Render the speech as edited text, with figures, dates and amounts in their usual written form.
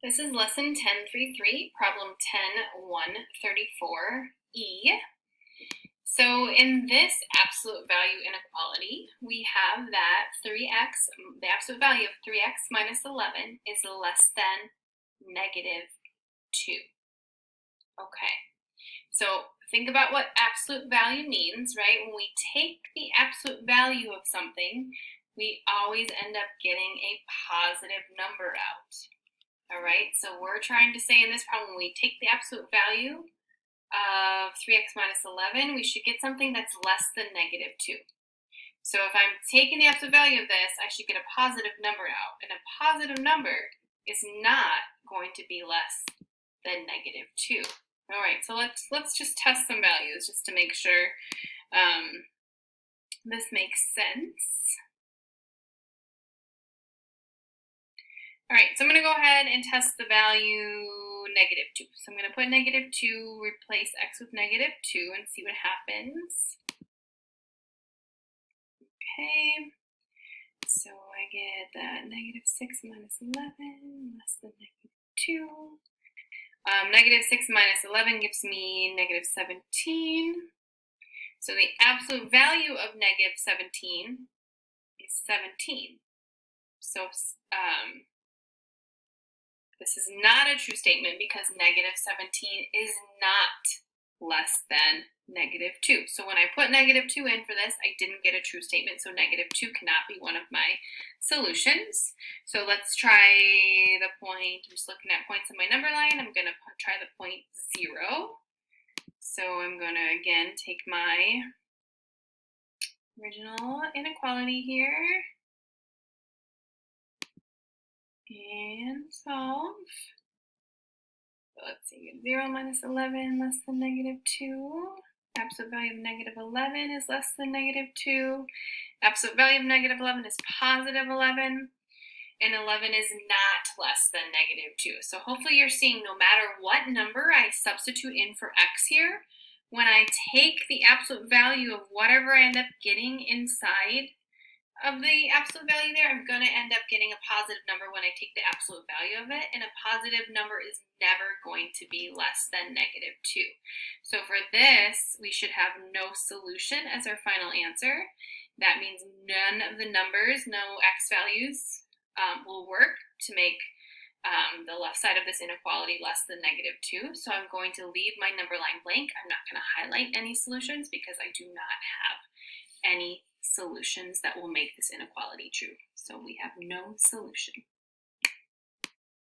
This is lesson 10.3.3, problem 10.134e. So in this absolute value inequality, we have that the absolute value of 3x minus 11 is less than negative 2. Okay, so think about what absolute value means, right? When we take the absolute value of something, we always end up getting a positive number out. All right, so we're trying to say in this problem, when we take the absolute value of 3x minus 11, we should get something that's less than negative 2. So if I'm taking the absolute value of this, I should get a positive number out. And a positive number is not going to be less than negative 2. All right, so let's just test some values just to make sure this makes sense. All right, so I'm going to go ahead and test the value negative 2. So I'm going to put negative 2, replace x with negative 2, and see what happens. Okay, so I get that negative 6 minus 11 less than negative 2. Negative 6 minus 11 gives me negative 17. So the absolute value of negative 17 is 17. So this is not a true statement because negative 17 is not less than negative 2. So when I put negative 2 in for this, I didn't get a true statement, so negative 2 cannot be one of my solutions. So let's try the point. I'm just looking at points in my number line. I'm going to try the point 0. So I'm going to, again, take my original inequality here and solve. So let's see, 0 minus 11 less than negative 2. Absolute value of negative 11 is less than negative 2. Absolute value of negative 11 is positive 11. And 11 is not less than negative 2. So hopefully you're seeing no matter what number I substitute in for x here, when I take the absolute value of whatever I end up getting inside of the absolute value there, I'm going to end up getting a positive number when I take the absolute value of it, and a positive number is never going to be less than negative 2. So for this, we should have no solution as our final answer. That means none of the numbers, no x values, will work to make the left side of this inequality less than negative 2. So I'm going to leave my number line blank. I'm not going to highlight any solutions because I do not have any solutions that will make this inequality true. So we have no solution.